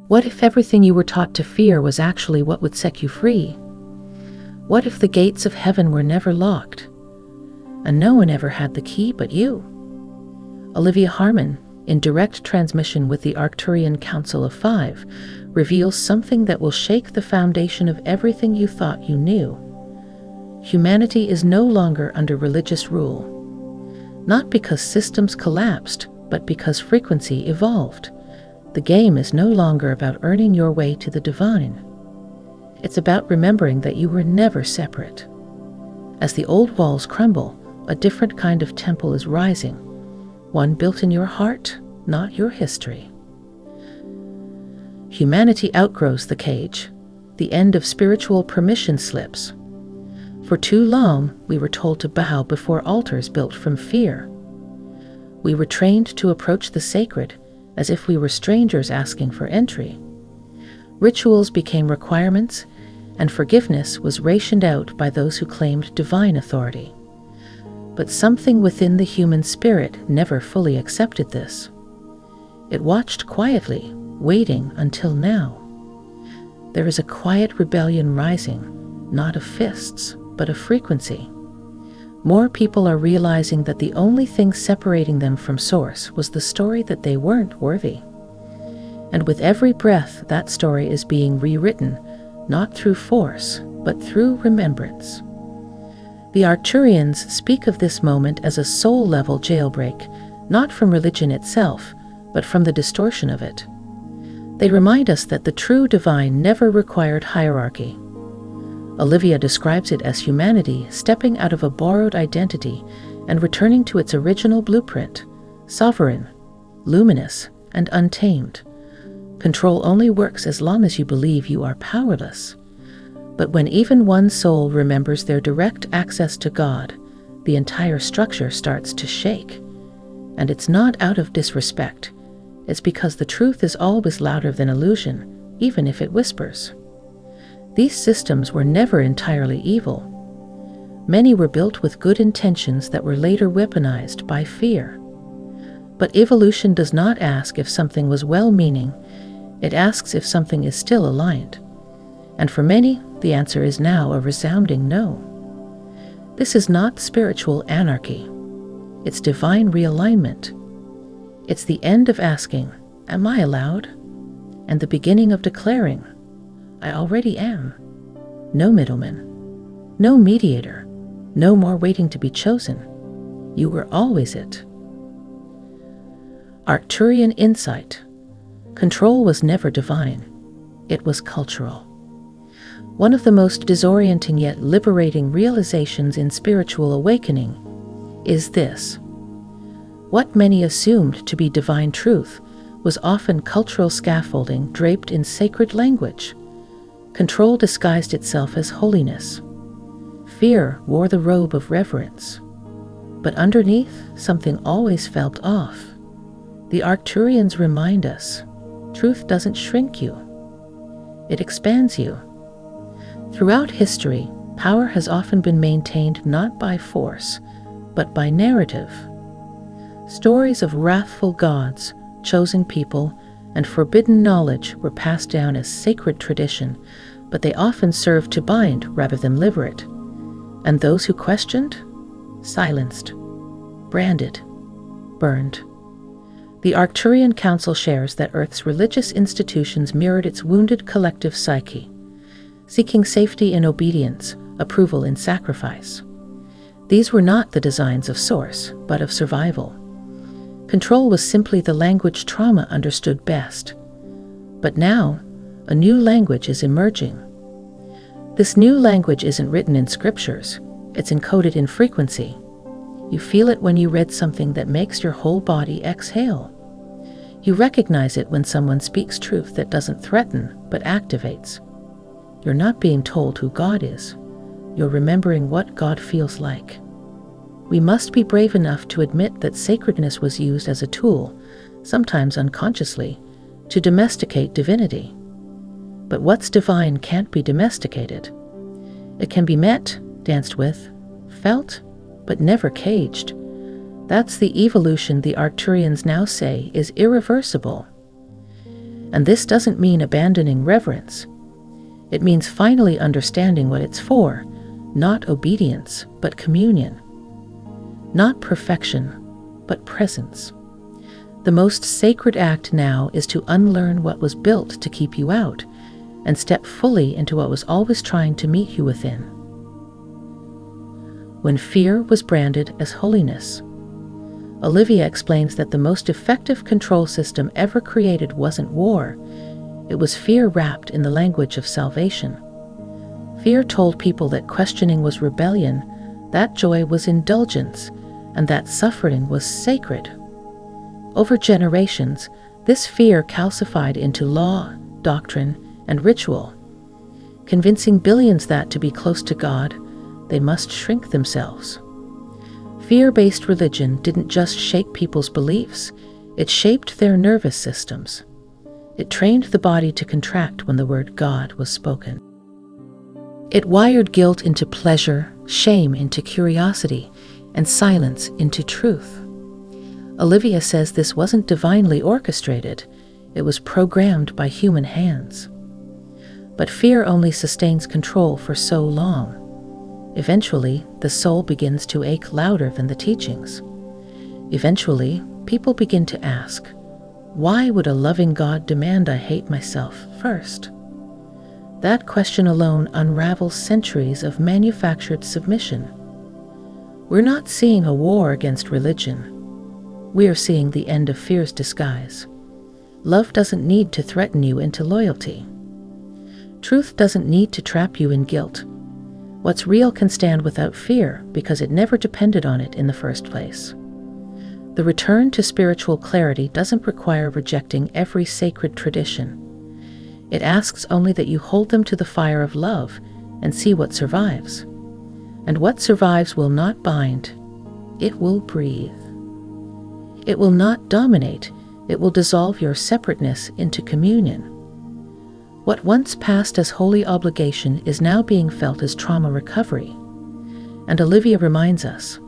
What if everything you were taught to fear was actually what would set you free? What if the gates of heaven were never locked, and no one ever had the key but you? Olivia Harmon, in direct transmission with the Arcturian Council of Five, reveals something that will shake the foundation of everything you thought you knew. Humanity is no longer under religious rule, not because systems collapsed, but because frequency evolved. The game is no longer about earning your way to the divine. It's about remembering that you were never separate. As the old walls crumble, a different kind of temple is rising, one built in your heart, not your history. Humanity outgrows the cage. The end of spiritual permission slips. For too long, we were told to bow before altars built from fear. We were trained to approach the sacred as if we were strangers asking for entry. Rituals became requirements, and forgiveness was rationed out by those who claimed divine authority. But something within the human spirit never fully accepted this. It watched quietly, waiting until now. There is a quiet rebellion rising, not of fists, but of frequency. More people are realizing that the only thing separating them from Source was the story that they weren't worthy. And with every breath, that story is being rewritten, not through force, but through remembrance. The Arcturians speak of this moment as a soul-level jailbreak, not from religion itself, but from the distortion of it. They remind us that the true divine never required hierarchy. Olivia describes it as humanity stepping out of a borrowed identity and returning to its original blueprint, sovereign, luminous, and untamed. Control only works as long as you believe you are powerless. But when even one soul remembers their direct access to God, the entire structure starts to shake. And it's not out of disrespect. It's because the truth is always louder than illusion, even if it whispers. These systems were never entirely evil. Many were built with good intentions that were later weaponized by fear. But evolution does not ask if something was well-meaning, it asks if something is still aligned. And for many, the answer is now a resounding no. This is not spiritual anarchy. It's divine realignment. It's the end of asking, "Am I allowed?" and the beginning of declaring, "I already am." No middleman, no mediator, no more waiting to be chosen. You were always it. Arcturian insight. Control was never divine. It was cultural. One of the most disorienting yet liberating realizations in spiritual awakening is this. What many assumed to be divine truth was often cultural scaffolding draped in sacred language. Control disguised itself as holiness. Fear wore the robe of reverence. But underneath, something always felt off. The Arcturians remind us, truth doesn't shrink you. It expands you. Throughout history, power has often been maintained not by force, but by narrative. Stories of wrathful gods, chosen people, and forbidden knowledge were passed down as sacred tradition, but they often served to bind rather than liberate. And those who questioned? Silenced, branded, burned. The Arcturian Council shares that Earth's religious institutions mirrored its wounded collective psyche, seeking safety in obedience, approval in sacrifice. These were not the designs of Source, but of survival. Control was simply the language trauma understood best. But now, a new language is emerging. This new language isn't written in scriptures, it's encoded in frequency. You feel it when you read something that makes your whole body exhale. You recognize it when someone speaks truth that doesn't threaten, but activates. You're not being told who God is. You're remembering what God feels like. We must be brave enough to admit that sacredness was used as a tool, sometimes unconsciously, to domesticate divinity. But what's divine can't be domesticated. It can be met, danced with, felt, but never caged. That's the evolution the Arcturians now say is irreversible. And this doesn't mean abandoning reverence. It means finally understanding what it's for, not obedience, but communion. Not perfection, but presence. The most sacred act now is to unlearn what was built to keep you out and step fully into what was always trying to meet you within. When fear was branded as holiness, Olivia explains that the most effective control system ever created wasn't war. It was fear wrapped in the language of salvation. Fear told people that questioning was rebellion, that joy was indulgence, and that suffering was sacred. Over generations, this fear calcified into law, doctrine, and ritual, convincing billions that to be close to God, they must shrink themselves. Fear-based religion didn't just shake people's beliefs, it shaped their nervous systems. It trained the body to contract when the word God was spoken. It wired guilt into pleasure, shame into curiosity, and silence into truth. Olivia says this wasn't divinely orchestrated, it was programmed by human hands. But fear only sustains control for so long. Eventually, the soul begins to ache louder than the teachings. Eventually, people begin to ask, why would a loving God demand I hate myself first? That question alone unravels centuries of manufactured submission. We're not seeing a war against religion. We are seeing the end of fear's disguise. Love doesn't need to threaten you into loyalty. Truth doesn't need to trap you in guilt. What's real can stand without fear because it never depended on it in the first place. The return to spiritual clarity doesn't require rejecting every sacred tradition. It asks only that you hold them to the fire of love and see what survives. And what survives will not bind, it will breathe. It will not dominate, it will dissolve your separateness into communion. What once passed as holy obligation is now being felt as trauma recovery. And Olivia reminds us,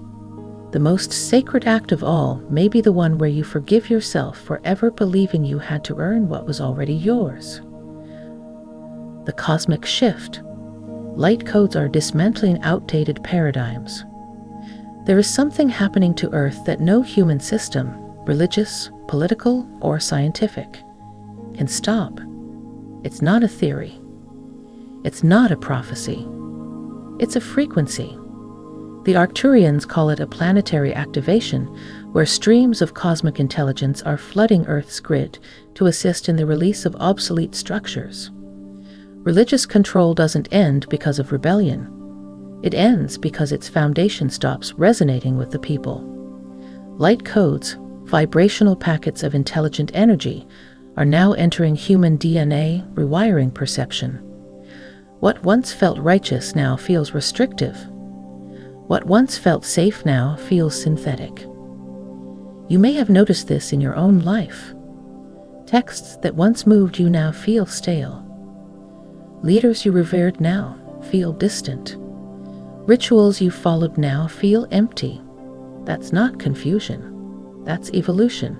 the most sacred act of all may be the one where you forgive yourself for ever believing you had to earn what was already yours. The cosmic shift. Light codes are dismantling outdated paradigms. There is something happening to Earth that no human system, religious, political, or scientific, can stop. It's not a theory. It's not a prophecy. It's a frequency. The Arcturians call it a planetary activation, where streams of cosmic intelligence are flooding Earth's grid to assist in the release of obsolete structures. Religious control doesn't end because of rebellion. It ends because its foundation stops resonating with the people. Light codes, vibrational packets of intelligent energy, are now entering human DNA, rewiring perception. What once felt righteous now feels restrictive. What once felt safe now feels synthetic. You may have noticed this in your own life. Texts that once moved you now feel stale. Leaders you revered now feel distant. Rituals you followed now feel empty. That's not confusion. That's evolution.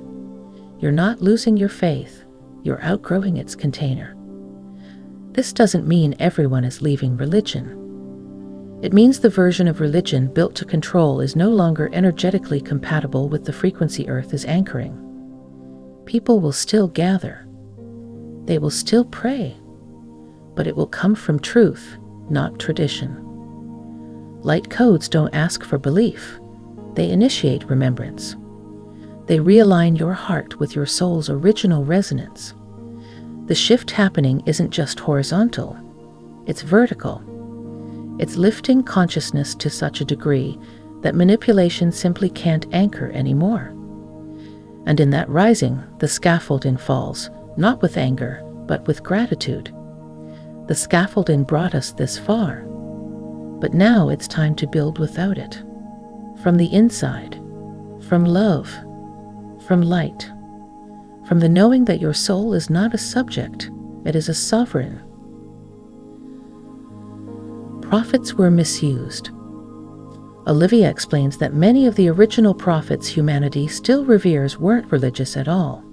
You're not losing your faith. You're outgrowing its container. This doesn't mean everyone is leaving religion. It means the version of religion built to control is no longer energetically compatible with the frequency Earth is anchoring. People will still gather. They will still pray. But it will come from truth, not tradition. Light codes don't ask for belief. They initiate remembrance. They realign your heart with your soul's original resonance. The shift happening isn't just horizontal, it's vertical. It's lifting consciousness to such a degree that manipulation simply can't anchor anymore. And in that rising, the scaffolding falls, not with anger, but with gratitude. The scaffolding brought us this far, but now it's time to build without it. From the inside, from love, from light, from the knowing that your soul is not a subject, it is a sovereign. Prophets were misused. Olivia explains that many of the original prophets humanity still reveres weren't religious at all.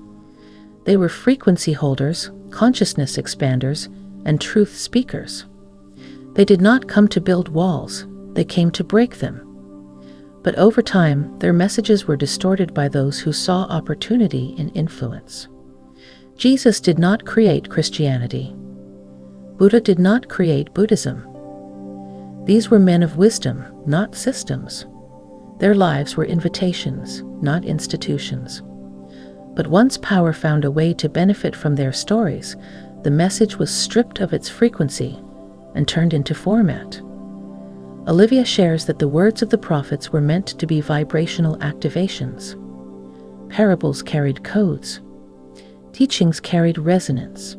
They were frequency holders, consciousness expanders, and truth speakers. They did not come to build walls, they came to break them. But over time, their messages were distorted by those who saw opportunity in influence. Jesus did not create Christianity. Buddha did not create Buddhism. These were men of wisdom, not systems. Their lives were invitations, not institutions. But once power found a way to benefit from their stories, the message was stripped of its frequency and turned into format. Olivia shares that the words of the prophets were meant to be vibrational activations. Parables carried codes. Teachings carried resonance.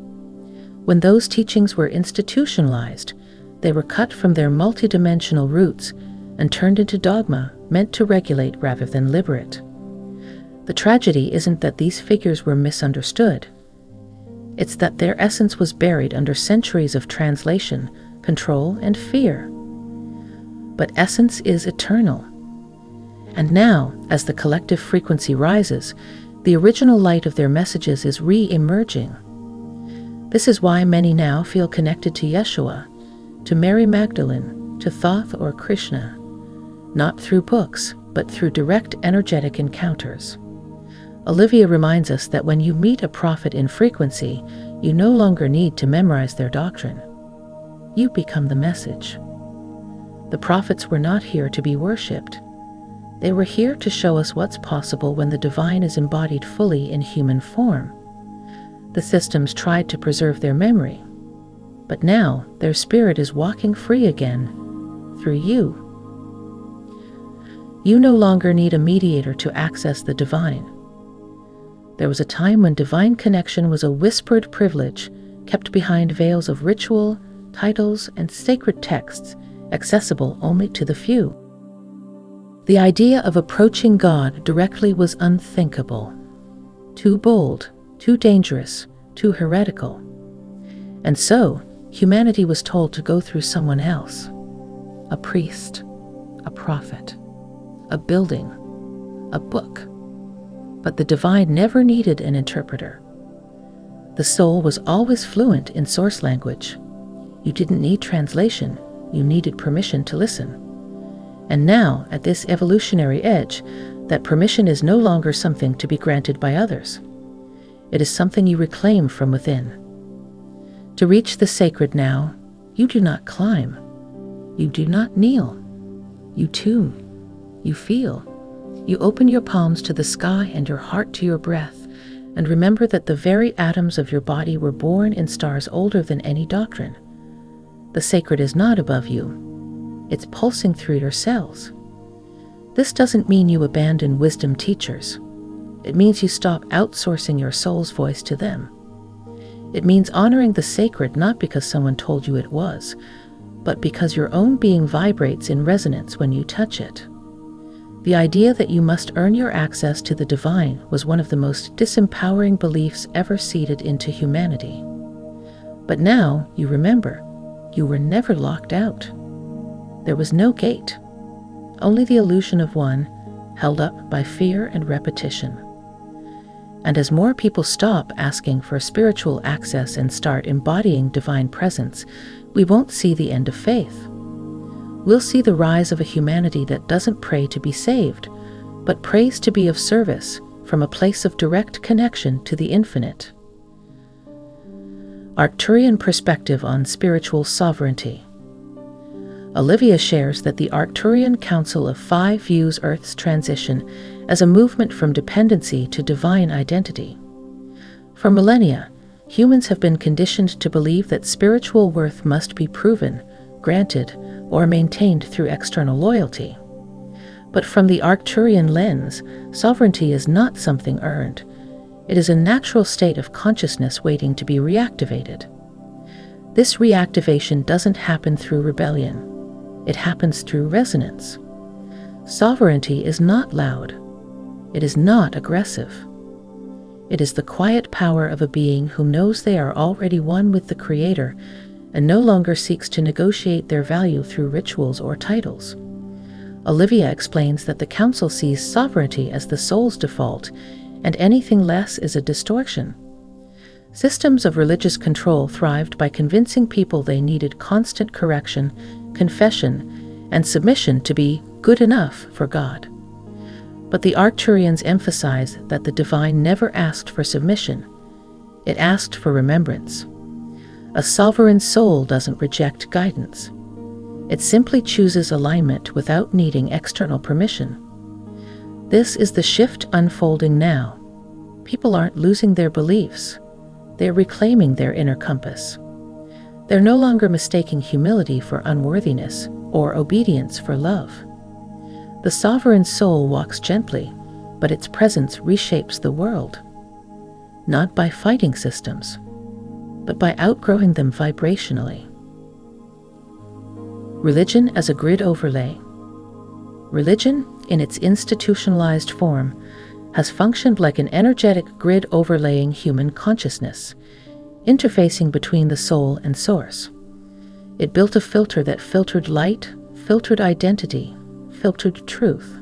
When those teachings were institutionalized, they were cut from their multidimensional roots and turned into dogma meant to regulate rather than liberate. The tragedy isn't that these figures were misunderstood. It's that their essence was buried under centuries of translation, control, and fear. But essence is eternal. And now, as the collective frequency rises, the original light of their messages is re-emerging. This is why many now feel connected to Yeshua, to Mary Magdalene, to Thoth or Krishna, not through books, but through direct energetic encounters. Olivia reminds us that when you meet a prophet in frequency, you no longer need to memorize their doctrine. You become the message. The prophets were not here to be worshipped. They were here to show us what's possible when the divine is embodied fully in human form. The systems tried to preserve their memory, but now their spirit is walking free again through you. You no longer need a mediator to access the divine. There was a time when divine connection was a whispered privilege kept behind veils of ritual, titles, and sacred texts accessible only to the few. The idea of approaching God directly was unthinkable. Too bold, too dangerous, too heretical. And so, humanity was told to go through someone else. A priest, a prophet, a building, a book. But the divine never needed an interpreter. The soul was always fluent in source language. You didn't need translation, you needed permission to listen. And now, at this evolutionary edge, that permission is no longer something to be granted by others. It is something you reclaim from within. To reach the sacred now, you do not climb. You do not kneel. You tune. You feel. You open your palms to the sky and your heart to your breath, and remember that the very atoms of your body were born in stars older than any doctrine. The sacred is not above you. It's pulsing through your cells. This doesn't mean you abandon wisdom teachers. It means you stop outsourcing your soul's voice to them. It means honoring the sacred not because someone told you it was, but because your own being vibrates in resonance when you touch it. The idea that you must earn your access to the divine was one of the most disempowering beliefs ever seeded into humanity. But now, you remember, you were never locked out. There was no gate, only the illusion of one, held up by fear and repetition. And as more people stop asking for spiritual access and start embodying divine presence, we won't see the end of faith. We'll see the rise of a humanity that doesn't pray to be saved, but prays to be of service from a place of direct connection to the infinite. Arcturian perspective on spiritual sovereignty. Olivia shares that the Arcturian Council of 5 views Earth's transition as a movement from dependency to divine identity. For millennia, humans have been conditioned to believe that spiritual worth must be proven, granted, or maintained through external loyalty. But from the Arcturian lens, sovereignty is not something earned. It is a natural state of consciousness waiting to be reactivated. This reactivation doesn't happen through rebellion. It happens through resonance. Sovereignty is not loud. It is not aggressive. It is the quiet power of a being who knows they are already one with the Creator and no longer seeks to negotiate their value through rituals or titles. Olivia explains that the Council sees sovereignty as the soul's default, and anything less is a distortion. Systems of religious control thrived by convincing people they needed constant correction, confession, and submission to be good enough for God. But the Arcturians emphasize that the divine never asked for submission. It asked for remembrance. A sovereign soul doesn't reject guidance. It simply chooses alignment without needing external permission. This is the shift unfolding now. People aren't losing their beliefs. They're reclaiming their inner compass. They're no longer mistaking humility for unworthiness or obedience for love. The sovereign soul walks gently, but its presence reshapes the world. Not by fighting systems, but by outgrowing them vibrationally. Religion as a grid overlay. Religion, in its institutionalized form, has functioned like an energetic grid overlaying human consciousness, interfacing between the soul and source. It built a filter that filtered light, filtered identity, filtered truth.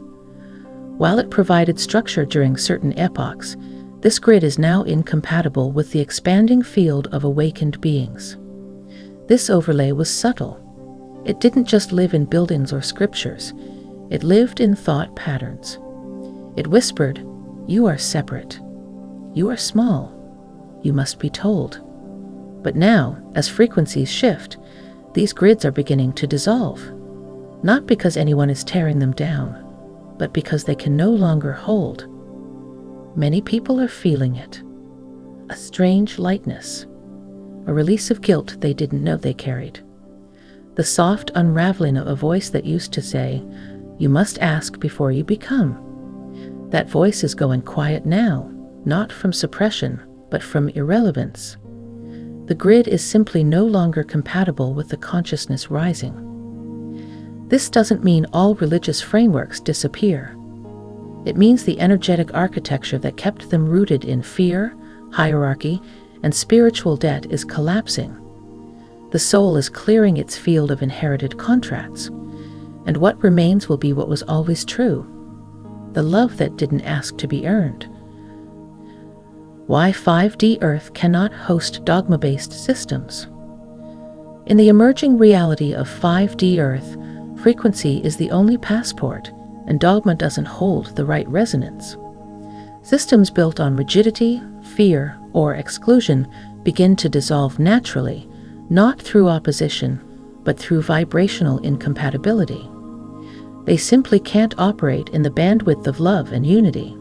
While it provided structure during certain epochs, this grid is now incompatible with the expanding field of awakened beings. This overlay was subtle. It didn't just live in buildings or scriptures. It lived in thought patterns. It whispered, "You are separate. You are small. You must be told." But now, as frequencies shift, these grids are beginning to dissolve. Not because anyone is tearing them down, but because they can no longer hold. Many people are feeling it. A strange lightness. A release of guilt they didn't know they carried. The soft unraveling of a voice that used to say, "You must ask before you become." That voice is going quiet now, not from suppression, but from irrelevance. The grid is simply no longer compatible with the consciousness rising. This doesn't mean all religious frameworks disappear. It means the energetic architecture that kept them rooted in fear, hierarchy, and spiritual debt is collapsing. The soul is clearing its field of inherited contracts, and what remains will be what was always true. The love that didn't ask to be earned. Why 5D Earth cannot host dogma-based systems. In the emerging reality of 5D Earth, frequency is the only passport, and dogma doesn't hold the right resonance. Systems built on rigidity, fear, or exclusion begin to dissolve naturally, not through opposition, but through vibrational incompatibility. They simply can't operate in the bandwidth of love and unity.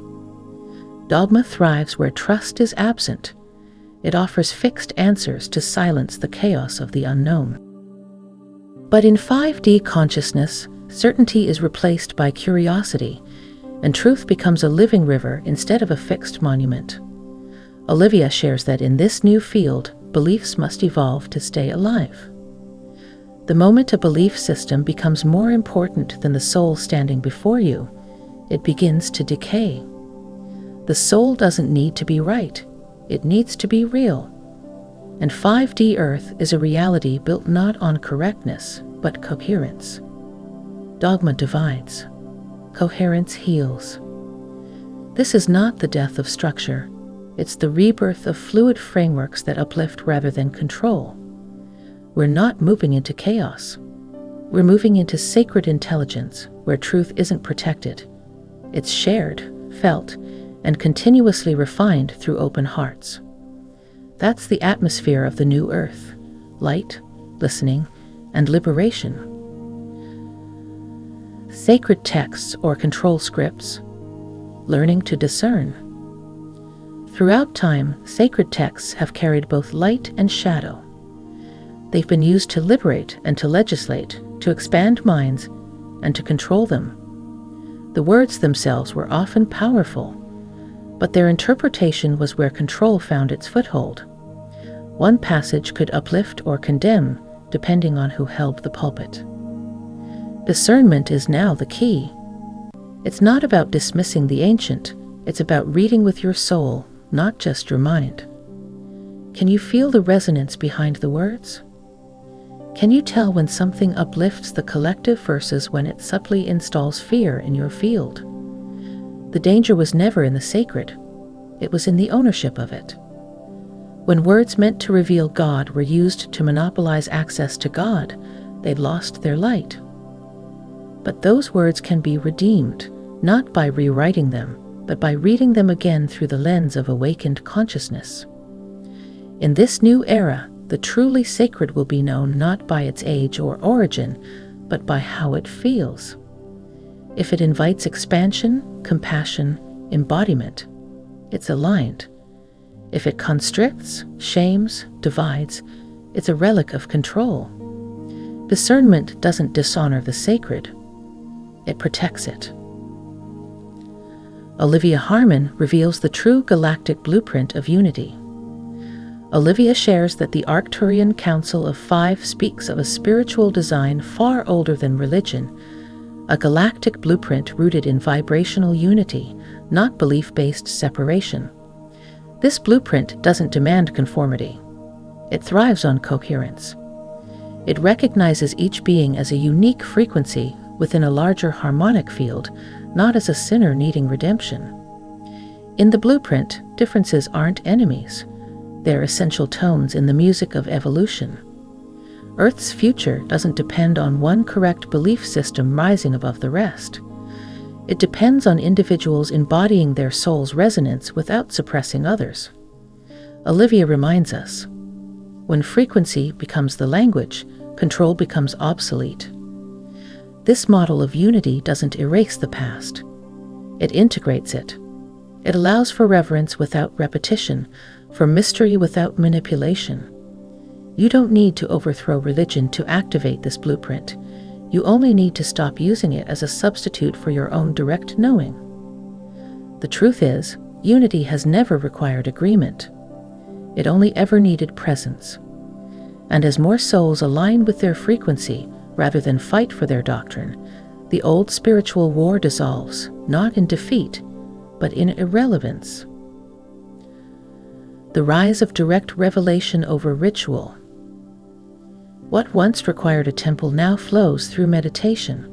Dogma thrives where trust is absent. It offers fixed answers to silence the chaos of the unknown. But in 5D consciousness, certainty is replaced by curiosity, and truth becomes a living river instead of a fixed monument. Olivia shares that in this new field, beliefs must evolve to stay alive. The moment a belief system becomes more important than the soul standing before you, it begins to decay. The soul doesn't need to be right. It needs to be real. And 5D Earth is a reality built not on correctness, but coherence. Dogma divides. Coherence heals. This is not the death of structure. It's the rebirth of fluid frameworks that uplift rather than control. We're not moving into chaos. We're moving into sacred intelligence where truth isn't protected. It's shared, felt, and continuously refined through open hearts. That's the atmosphere of the new earth: light, listening, and liberation. Sacred texts or control scripts. Learning to discern. Throughout time, sacred texts have carried both light and shadow. They've been used to liberate and to legislate, to expand minds, and to control them. The words themselves were often powerful, but their interpretation was where control found its foothold. One passage could uplift or condemn, depending on who held the pulpit. Discernment is now the key. It's not about dismissing the ancient, it's about reading with your soul, not just your mind. Can you feel the resonance behind the words? Can you tell when something uplifts the collective versus when it subtly installs fear in your field? The danger was never in the sacred. It was in the ownership of it. When words meant to reveal God were used to monopolize access to God, they lost their light. But those words can be redeemed, not by rewriting them, but by reading them again through the lens of awakened consciousness. In this new era, the truly sacred will be known not by its age or origin, but by how it feels. If it invites expansion, compassion, embodiment, it's aligned. If it constricts, shames, divides, it's a relic of control. Discernment doesn't dishonor the sacred, it protects it. Olivia Harmon reveals the true galactic blueprint of unity. Olivia shares that the Arcturian Council of Five speaks of a spiritual design far older than religion, a galactic blueprint rooted in vibrational unity, not belief-based separation. This blueprint doesn't demand conformity. It thrives on coherence. It recognizes each being as a unique frequency within a larger harmonic field, not as a sinner needing redemption. In the blueprint, differences aren't enemies. They're essential tones in the music of evolution. Earth's future doesn't depend on one correct belief system rising above the rest. It depends on individuals embodying their soul's resonance without suppressing others. Olivia reminds us, when frequency becomes the language, control becomes obsolete. This model of unity doesn't erase the past. It integrates it. It allows for reverence without repetition, for mystery without manipulation. You don't need to overthrow religion to activate this blueprint. You only need to stop using it as a substitute for your own direct knowing. The truth is, unity has never required agreement. It only ever needed presence. And as more souls align with their frequency, rather than fight for their doctrine, the old spiritual war dissolves, not in defeat, but in irrelevance. The rise of direct revelation over ritual. What once required a temple now flows through meditation.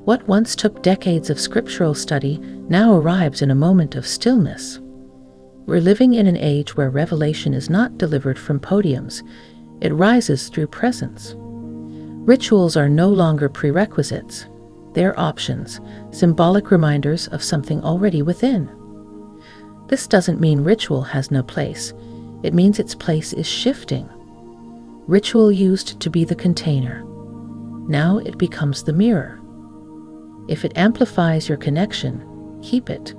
What once took decades of scriptural study now arrives in a moment of stillness. We're living in an age where revelation is not delivered from podiums, it rises through presence. Rituals are no longer prerequisites. They're options, symbolic reminders of something already within. This doesn't mean ritual has no place. It means its place is shifting. Ritual used to be the container. Now it becomes the mirror. If it amplifies your connection, keep it.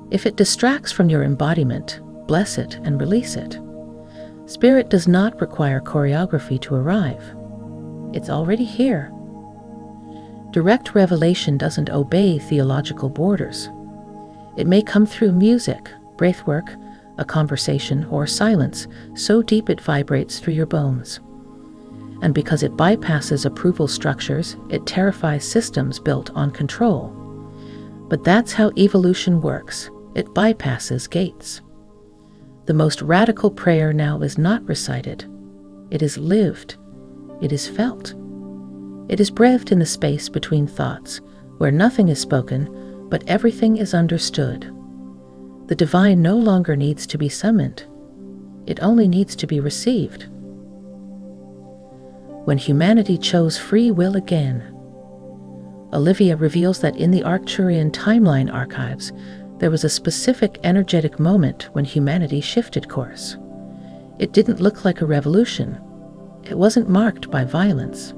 If it distracts from your embodiment, bless it and release it. Spirit does not require choreography to arrive. It's already here. Direct revelation doesn't obey theological borders. It may come through music, breathwork, a conversation, or silence so deep it vibrates through your bones. And because it bypasses approval structures, it terrifies systems built on control. But that's how evolution works. It bypasses gates. The most radical prayer now is not recited. It is lived. It is felt. It is breathed in the space between thoughts, where nothing is spoken, but everything is understood. The divine no longer needs to be summoned. It only needs to be received. When humanity chose free will again. Olivia reveals that in the Arcturian timeline archives, there was a specific energetic moment when humanity shifted course. It didn't look like a revolution. It wasn't marked by violence.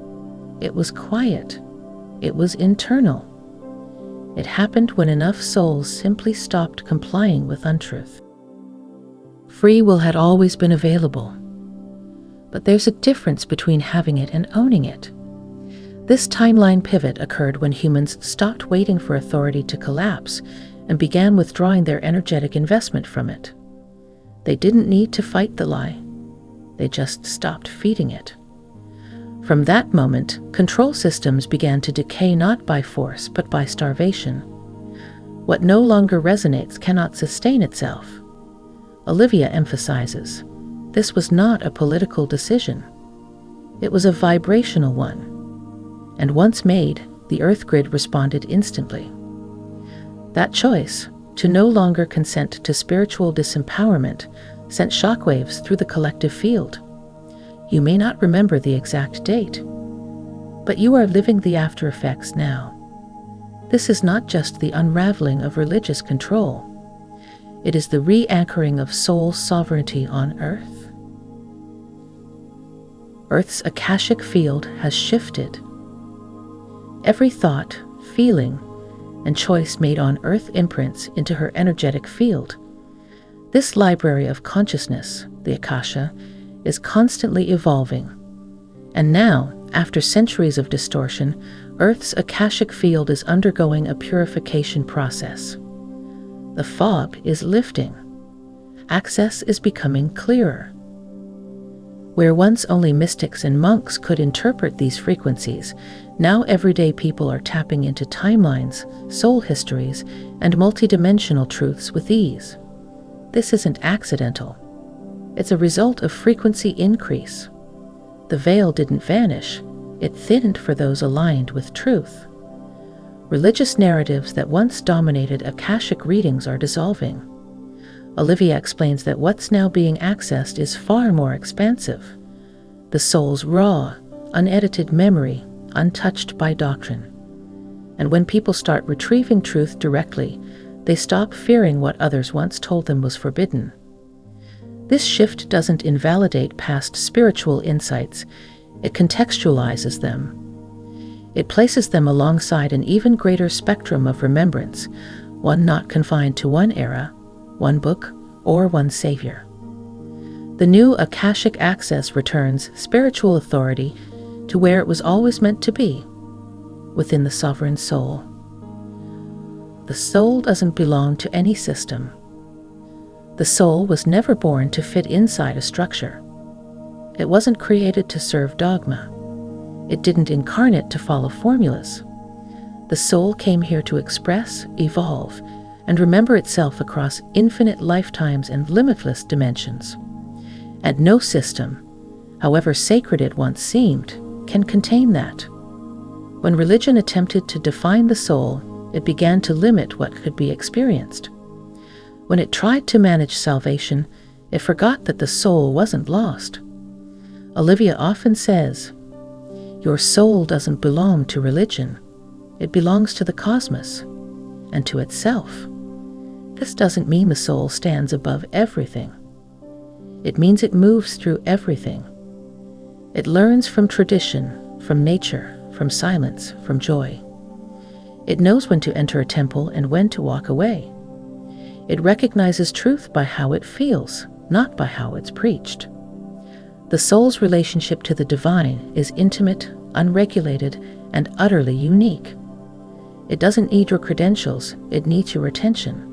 It was quiet. It was internal. It happened when enough souls simply stopped complying with untruth. Free will had always been available. But there's a difference between having it and owning it. This timeline pivot occurred when humans stopped waiting for authority to collapse and began withdrawing their energetic investment from it. They didn't need to fight the lie. They just stopped feeding it. From that moment, control systems began to decay not by force but by starvation. What no longer resonates cannot sustain itself. Olivia emphasizes, this was not a political decision. It was a vibrational one. And once made, the Earth grid responded instantly. That choice, to no longer consent to spiritual disempowerment, sent shockwaves through the collective field. You may not remember the exact date, but you are living the after effects now. This is not just the unraveling of religious control. It is the re-anchoring of soul sovereignty on Earth. Earth's Akashic field has shifted. Every thought, feeling, and choice made on Earth imprints into her energetic field. This library of consciousness, the Akasha, is constantly evolving. And now, after centuries of distortion, Earth's Akashic field is undergoing a purification process. The fog is lifting. Access is becoming clearer. Where once only mystics and monks could interpret these frequencies, now everyday people are tapping into timelines, soul histories, and multidimensional truths with ease. This isn't accidental. It's a result of frequency increase. The veil didn't vanish, it thinned for those aligned with truth. Religious narratives that once dominated Akashic readings are dissolving. Olivia explains that what's now being accessed is far more expansive. The soul's raw, unedited memory, untouched by doctrine. And when people start retrieving truth directly, they stop fearing what others once told them was forbidden. This shift doesn't invalidate past spiritual insights, it contextualizes them. It places them alongside an even greater spectrum of remembrance, one not confined to one era, one book, or one savior. The new Akashic access returns spiritual authority to where it was always meant to be, within the sovereign soul. The soul doesn't belong to any system. The soul was never born to fit inside a structure. It wasn't created to serve dogma. It didn't incarnate to follow formulas. The soul came here to express, evolve, and remember itself across infinite lifetimes and limitless dimensions. And no system, however sacred it once seemed, can contain that. When religion attempted to define the soul, it began to limit what could be experienced. When it tried to manage salvation, it forgot that the soul wasn't lost. Olivia often says, "Your soul doesn't belong to religion. It belongs to the cosmos and to itself." This doesn't mean the soul stands above everything. It means it moves through everything. It learns from tradition, from nature, from silence, from joy. It knows when to enter a temple and when to walk away. It recognizes truth by how it feels, not by how it's preached. The soul's relationship to the divine is intimate, unregulated, and utterly unique. It doesn't need your credentials, it needs your attention.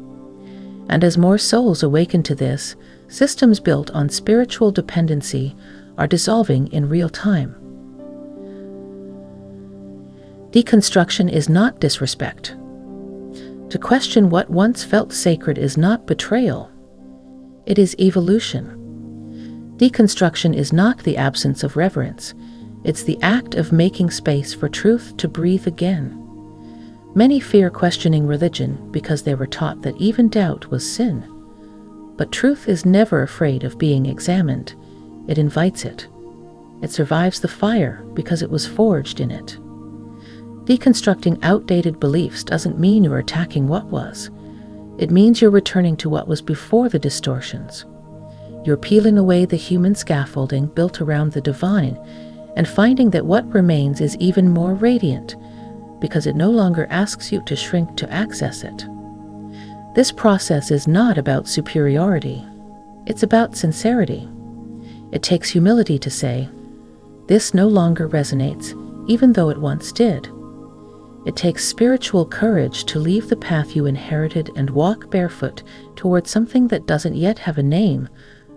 And as more souls awaken to this, systems built on spiritual dependency are dissolving in real time. Deconstruction is not disrespect. To question what once felt sacred is not betrayal. It is evolution. Deconstruction is not the absence of reverence. It's the act of making space for truth to breathe again. Many fear questioning religion because they were taught that even doubt was sin. But truth is never afraid of being examined. It invites it. It survives the fire because it was forged in it. Deconstructing outdated beliefs doesn't mean you're attacking what was. It means you're returning to what was before the distortions. You're peeling away the human scaffolding built around the divine and finding that what remains is even more radiant because it no longer asks you to shrink to access it. This process is not about superiority. It's about sincerity. It takes humility to say, "This no longer resonates, even though it once did." It takes spiritual courage to leave the path you inherited and walk barefoot towards something that doesn't yet have a name,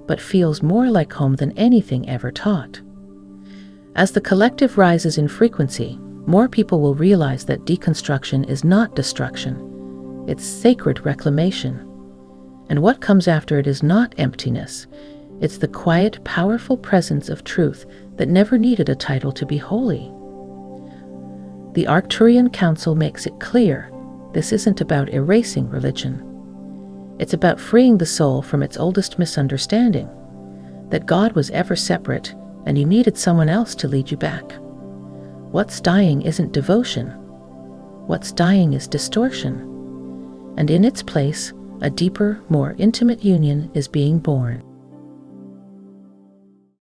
but feels more like home than anything ever taught. As the collective rises in frequency, more people will realize that deconstruction is not destruction. It's sacred reclamation. And what comes after it is not emptiness. It's the quiet, powerful presence of truth that never needed a title to be holy. The Arcturian Council makes it clear this isn't about erasing religion. It's about freeing the soul from its oldest misunderstanding, that God was ever separate and you needed someone else to lead you back. What's dying isn't devotion. What's dying is distortion. And in its place, a deeper, more intimate union is being born.